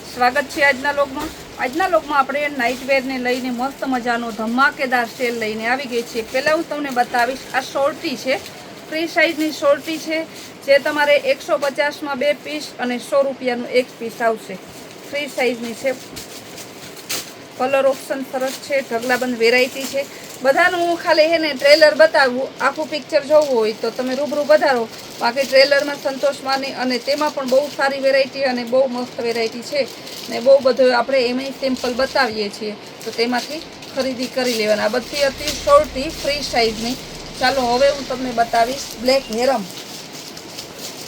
સ્વાગત છે આજના લોગમાં। આજના લોગમાં આપણે નાઇટવેરને લઈને મસ્ત મજાનો ધમાકેદાર સેલ લઈને આવી ગઈ છે। પહેલાં હું તમને બતાવીશ, આ શોર્ટી છે, ફ્રી સાઇઝની શોર્ટી છે, જે તમારે 150માં 2 પીસ અને 100 રૂપિયાનું 1 પીસ આવશે। ફ્રી સાઇઝની છે, કલર ઓપ્શન સરસ છે, ઢગલાબંધ વેરાયટી છે। બધાનું હું ખાલી હે ને ટ્રેલર બતાવું, આખું પિક્ચર જોવું હોય તો તમે રૂબરૂ વધારો। બાકી ટ્રેલરમાં સંતોષ માની, અને તેમાં પણ બહુ સારી વેરાયટી અને બહુ મસ્ત વેરાયટી છે ને બહુ બધું આપણે એમાંય સેમ્પલ બતાવીએ છીએ, તો તેમાંથી ખરીદી કરી લેવાના। આ બધી હતી શોર્ટી ફ્રી સાઇઝની। ચાલો હવે હું તમને બતાવીશ બ્લેક હેરમ,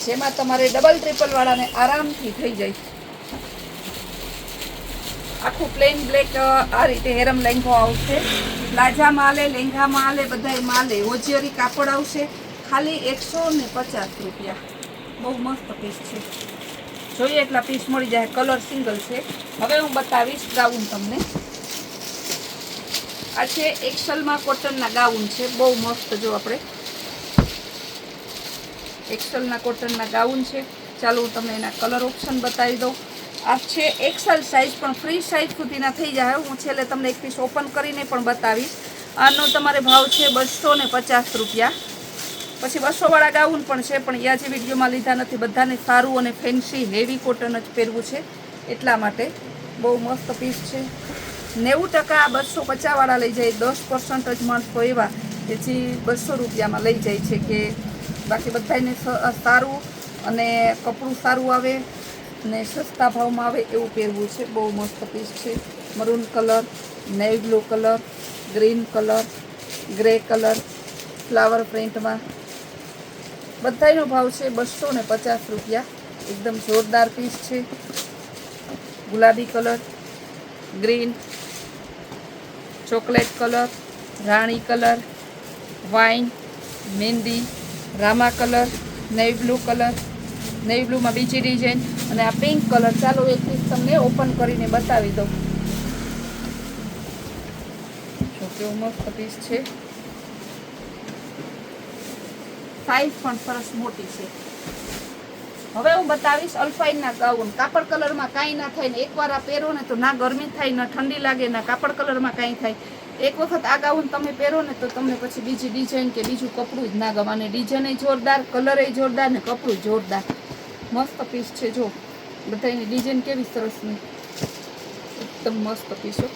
જેમાં તમારે ડબલ ટ્રિપલ વાળાને આરામથી થઈ જાય। આખું પ્લેન બ્લેક આ રીતે હેરમ લેંઘો આવશે। પ્લાઝા માલે, લેંઘા માલે, બધાય માલે, ઓજિયરી કાપડ આવશે। ખાલી 150 રૂપિયા। બહુ મસ્ત પીસ છે, જોઈએ એટલા પીસ મળી જાય। કલર સિંગલ છે। હવે હું બતાવીશ ગાઉન તમને। આ છે એક્સેલમાં કોટનના ગાઉન છે, બહુ મસ્ત। જો આપણે એક્સેલના કોટનના ગાઉન છે। ચાલો હું તમને એના કલર ઓપ્શન બતાવી દઉં। આ છે એક્સેલ સાઇઝ, પણ ફ્રી સાઇઝ સુધીના થઈ જાય। હું છેલ્લે તમને એક પીસ ઓપન કરીને પણ બતાવીશ। આનો તમારે ભાવ છે 250 રૂપિયા। પછી 200 વાળા ગાઉન પણ છે, પણ એ જે વિડીયોમાં લીધા નથી। બધાને સારું અને ફેન્સી હેવી કોટન જ પહેરવું છે, એટલા માટે બહુ મસ્ત પીસ છે। 90% 250 વાળા લઈ જાય, 10% જ માણસો એવા કે જે 200 રૂપિયામાં લઈ જાય છે, કે બાકી બધાને સારું અને કપડું સારું આવે ને સસ્તા ભાવમાં આવે એવું પહેરવું છે। બહુ મસ્ત પીસ છે। Maroon colour, navy blue colour, green colour, grey colour, flower પ્રિન્ટમાં બધાનો ભાવ છે 250 રૂપિયા। એકદમ જોરદાર પીસ છે। ગુલાબી કલર, ગ્રીન, ચોકલેટ કલર, રાણી કલર, વાઇન, મહેંદી, રામા colour, navy blue colour, navy બ્લુમાં બીજી ડિઝાઇન, અને આ પિંક કલર। ચાલો એક પીસ તમને ઓપન કરીને બતાવી દઉં। જો કેવું મસ્ત પીસ છે, સાઈઝ પણ સરસ મોટી છે। હવે હું બતાવીશ અલ્ફાઇનના ગાઉન। કાપડ કલરમાં કાંઈ ના થાય ને એકવાર આ પહેરો ને તો ના ગરમી થાય, ના ઠંડી લાગે, ના કાપડ કલરમાં કાંઈ થાય। એક વખત આ ગાઉન તમે પહેરો ને તો તમને પછી બીજી ડિઝાઇન કે બીજું કપડું જ ના ગમે। અને ડિઝાઇન જોરદાર, કલર જોરદાર ને કપડું જોરદાર। મસ્ત પીસ છે। જો બધાની ડિઝાઇન કેવી સરસની, એકદમ મસ્ત પીસો,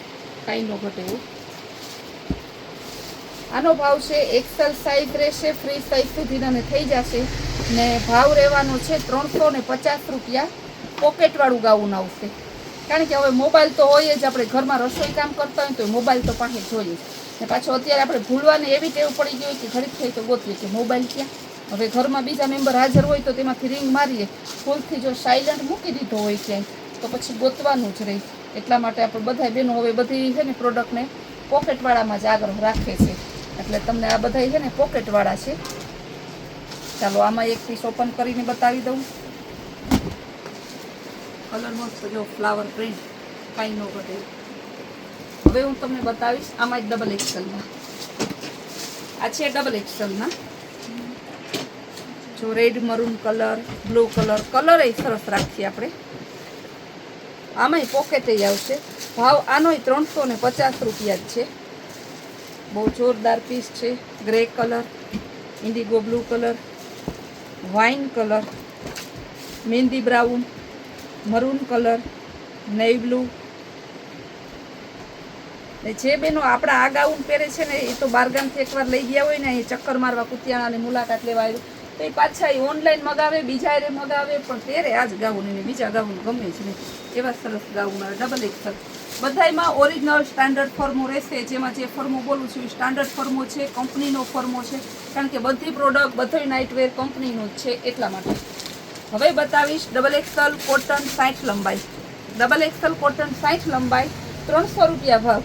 કાંઈ ન ઘટે એવું। આનો ભાવ છે એક્સેલ સાઇઝ રહેશે, ફ્રી સાઇઝ સુધીના થઈ જશે ને ભાવ રહેવાનો છે 350 રૂપિયા। પોકેટવાળું ગાઉન આવશે, કારણ કે હવે મોબાઈલ તો હોય જ, આપણે ઘરમાં રસોઈ કામ કરતા હોય તો મોબાઈલ તો પાસે જોઈએ ને પાછો અત્યારે આપણે ભૂલવાની એવી ટેવ પડી ગઈ હોય કે ઘડીક થઈ તો ગોતીએ કે મોબાઈલ ક્યાં। હવે ઘરમાં બીજા મેમ્બર હાજર હોય તો તેમાંથી રિંગ મારીએ, ભૂલથી જો સાયલન્ટ મૂકી દીધો હોય ક્યાંય તો પછી ગોતવાનું જ રહે। એટલા માટે આપણે બધા બહેનો હવે બધી છે ને પ્રોડક્ટને પોકેટવાળામાં જ આગ્રહ રાખે છે, એટલે તમને આ બધા છે ને પોકેટવાળા છે। ચાલો આમાં એક પીસ ઓપન કરીને બતાવી દઉં। કલર મસ્ત, જો ફ્લાવર પ્રિન્ટ, કાંઈ ન ઘટે। હવે હું તમને બતાવીશ આમાં જ ડબલ એક્સેલમાં। આ છે ડબલ એક્સેલમાં, જો red maroon colour, blue colour, colour એ સરસ રાખીએ આપણે। આમાંય પોકેટ આવશે। ભાવ આનોય 350 રૂપિયા જ છે। બહુ જોરદાર પીસ છે। Grey colour, indigo blue colour, wine colour, મહેંદી brown, maroon colour, navy blue. જે બેનો આપણા આ ગાઉન પહેરે છે ને એ તો બારગામથી એકવાર લઈ ગયા હોય ને, એ ચક્કર મારવા કુતિયાણાની મુલાકાત લેવા આવ્યું તો એ પાછા એ ઓનલાઈન મગાવે, બીજા એ મગાવે, પણ પહેરે આ જ ગાઉન, એને બીજા ગાઉન ગમે જ નહીં। એવા સરસ ગાઉન આવે ડબલ એક્સેલ। બધામાં ઓરિજિનલ સ્ટાન્ડર્ડ ફોર્મો રહેશે। જેમાં જે ફોર્મો બોલું છું એ સ્ટાન્ડર્ડ ફોર્મો છે, કંપનીનો ફોર્મો છે, કારણ કે બધી પ્રોડક્ટ બધોય નાઇટવેર કંપનીનું જ છે, એટલા માટે। હવે બતાવીશ ડબલ એક્સેલ કોટન 60 લંબાઈ। ડબલ એક્સેલ કોટન 60 લંબાઈ, 300 રૂપિયા ભાવ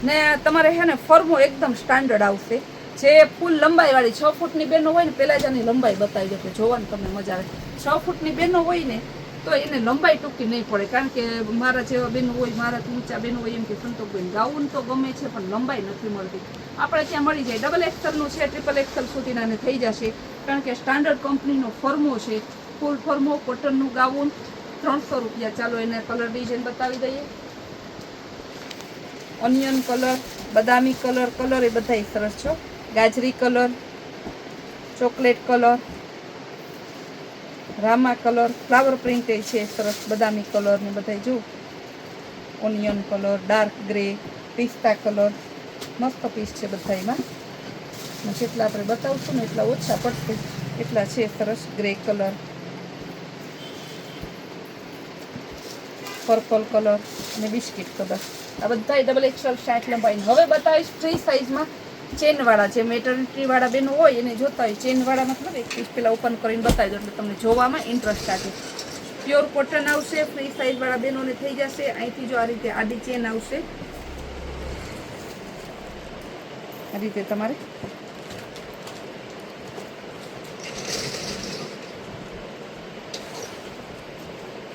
ને તમારે છે ને ફોર્મો એકદમ સ્ટાન્ડર્ડ આવશે। જે ફૂલ લંબાઈવાળી 6 ફૂટની બેનો હોય ને, પહેલાં જ આની લંબાઈ બતાવી દો કે જોવાની તમને મજા આવે। 6 ફૂટની બેનો હોય ને તો એને લંબાઈ ટૂંકી નહીં પડે, કારણ કે મારા જેવા બેનો હોય, મારાથી ઊંચા બેનો હોય એમ કે સંતોષભાઈ ગાઉન તો ગમે છે પણ લંબાઈ નથી મળતી। આપણે ત્યાં મળી જાય। ડબલ એક્સેલનું છે, ટ્રિપલ એક્સેલ સુધીના થઈ જશે, કારણ કે સ્ટાન્ડર્ડ કંપનીનો ફોર્મો છે, ફૂલ ફોર્મો, કોટનનું ગાઉન 300 રૂપિયા. ચાલો એને કલર ડિઝાઇન બતાવી દઈએ. ઓનિયન કલર, બદામી કલર, કલર એ બધા સરસ છો. ગાજરી કલર, ચોકલેટ કલર, રામા કલર, ફ્લાવર પ્રિન્ટ એ છે સરસ. બદામી કલર ને બધા જો. ઓનિયન કલર, ડાર્ક ગ્રે, પિસ્તા કલર, મસ્ત પીસ છે બધા એમાં. જેટલા આપણે બતાવશું ને એટલા ઓછા પડશે, એટલા છે સરસ. ગ્રે કલર, પર્પલ કલર અને બિસ્કિટ કલર, આ બધા ડબલ એક્સેલ 60 લંબાઈ. હવે બતાવીશ ફ્રી સાઇઝમાં ચેનવાળા. જે મેટર્નિટીવાળા બેનો હોય એને જોતા હોય ચેનવાળા, મતલબ એક પીસ પહેલાં ઓપન કરીને બતાવી દો એટલે તમને જોવામાં ઇન્ટરેસ્ટ આવે. પ્યોર કોટન આવશે, ફ્રી સાઇઝવાળા બેનોને થઈ જશે. અહીંથી જો આ રીતે આડી ચેન આવશે, આ રીતે તમારે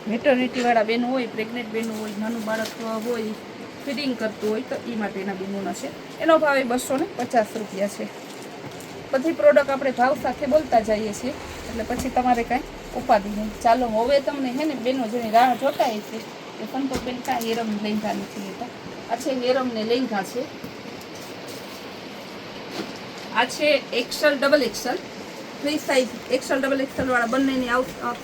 મેટર્નિટીવાળા બેનો હોય, પ્રેગ્નેન્ટ બેનો હોય, નાનું બાળક હોય, ફીડિંગ કરતું હોય તો એ માટેના બેનોના છે. એનો ભાવ એ 250 રૂપિયા છે. બધી પ્રોડક્ટ આપણે ભાવ સાથે બોલતા જઈએ છીએ એટલે પછી તમારે કાંઈ ઉપાધિ નહીં. ચાલો હવે તમને હે ને બેનો જેની રાહ જોતા છે એ સંતોષબેન કાંઈ હેરમ લેંઘા નથી લેતા. આ છે હેરમને લેંઘા છે. આ છે XL double XL free size. XL double XL વાળા બંનેની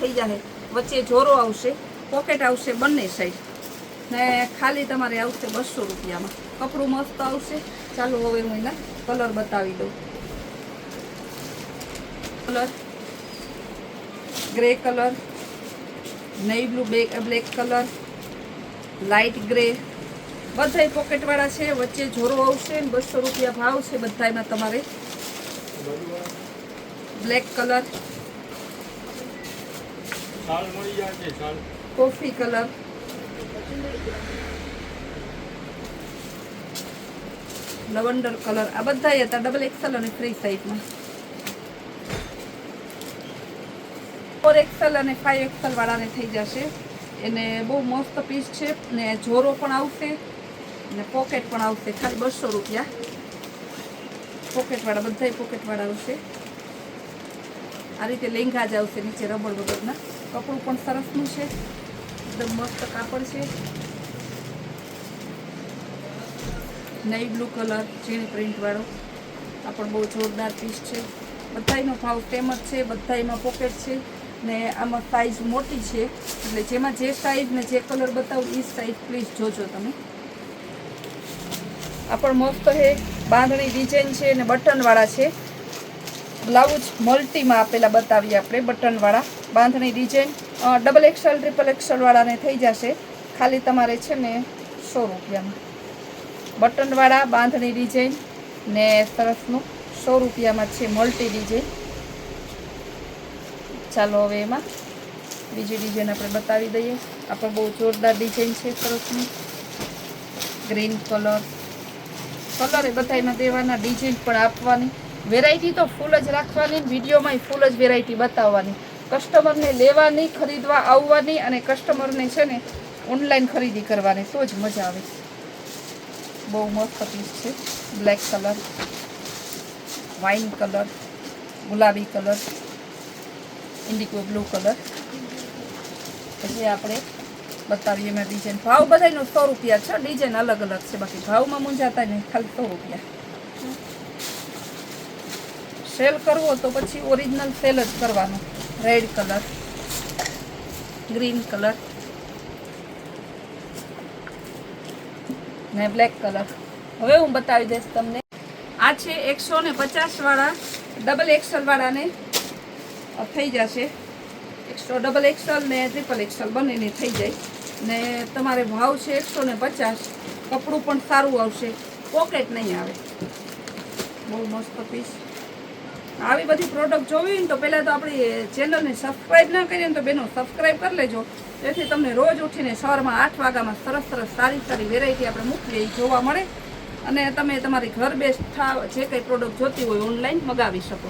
થઈ જાય. વચ્ચે જોરો આવશે, પોકેટ આવશે બંને સાઈડ ને ખાલી તમારે આવશે 200 રૂપિયામાં. કપડું મસ્ત આવશે. ચાલો હવે હું એના કલર બતાવી દઉં. Colour grey colour, navy blue, black colour, light grey, બધા પોકેટવાળા છે. વચ્ચે જોરો આવશે, 200 રૂપિયા ભાવ છે બધામાં. તમારે black colour, coffee colour, lavender colour, આ બધા હતા ડબલ એક્સેલ અને ફ્રી સાઇઝમાં. 4 એક્સેલ અને 5 એક્સેલ વાળાને થઈ જશે. એને બહુ મસ્ત પીસ છે ને જોરો પણ આવશે ને પોકેટ પણ આવશે. ખાલી 200 રૂપિયા. પોકેટવાળા બધા પોકેટવાળા આવશે. આ રીતે લેંઘા જ આવશે, નીચે રબડ વગરના. કપડું પણ સરસનું છે, એકદમ મસ્ત કાપડ છે. નેવી બ્લુ કલર, ઝીણી પ્રિન્ટવાળો, આ પણ બહુ જોરદાર પીસ છે. બધાનો ભાવ સેમ જ છે. બધામાં પોકેટ છે ને આમાં સાઇઝ મોટી છે એટલે જેમાં જે સાઇઝ ને જે કલર બતાવું એ સાઇઝ પ્લીઝ જોજો તમે. આ પણ મસ્ત છે. બાંધણી ડિઝાઇન છે ને બટનવાળા છે. બ્લાઉઝ મલ્ટીમાં આપેલા બતાવીએ આપણે. બટનવાળા bandhani design double XL triple XL વાળાને થઈ જશે ખાલી તમારે છે ને 100 રૂપિયામાં. બટનવાળા બાંધણી ડિઝાઇન ને સરસનું 100 રૂપિયામાં છે મલ્ટી ડિઝાઇન. ચાલો હવે એમાં બીજી ડિઝાઇન આપણે બતાવી દઈએ. આ પણ બહુ જોરદાર ડિઝાઇન છે સરસની. ગ્રીન કલર, કલર એ બધામાં દેવાના, ડિઝાઇન પણ આપવાની. વેરાયટી તો ફૂલ જ રાખવાની, વિડીયોમાં ફૂલ જ વેરાયટી બતાવવાની. કસ્ટમરને લેવાની, ખરીદવા આવવાની અને કસ્ટમરને છે ને ઓનલાઈન ખરીદી કરવાની તો જ મજા આવે. બહુ મસ્ત પીસ છે. બ્લેક કલર, વાઇન કલર, ગુલાબી કલર, ઇન્ડિગો બ્લુ કલર. પછી આપણે બતાવીએ એમાં ડિઝાઇન. ભાવ બધાનો 100 રૂપિયા છે. ડિઝાઇન અલગ અલગ છે, બાકી ભાવમાં મૂંઝાતા નહીં. ખાલી 100 રૂપિયા. સેલ કરવો તો પછી ઓરિજિનલ સેલ જ કરવાનો. રેડ કલર, ગ્રીન કલર ને બ્લેક કલર. હવે હું બતાવી દઈશ તમને. આ છે 150 વાળા ડબલ એક્સેલ વાળાને થઈ જશે. ડબલ એક્સેલ ને ટ્રિપલ એક્સેલ બંનેને થઈ જાય ને તમારે ભાવ છે 150. કપડું પણ સારું આવશે, પોકેટ નહીં આવે. બહુ મસ્ત પીસ. આવી બધી પ્રોડક્ટ જોવી ને તો પહેલાં તો આપણી ચેનલને સબસ્ક્રાઈબ ના કરીએ ને તો બેનો સબસ્ક્રાઈબ કરી લેજો. જેથી તમને રોજ ઉઠીને સવારમાં 8 વાગ્યામાં સરસ સરસ સારી સારી વેરાયટી આપણે મૂકીએ એ જોવા મળે અને તમે તમારી ઘર બેઠા જે કંઈ પ્રોડક્ટ જોતી હોય ઓનલાઈન મગાવી શકો.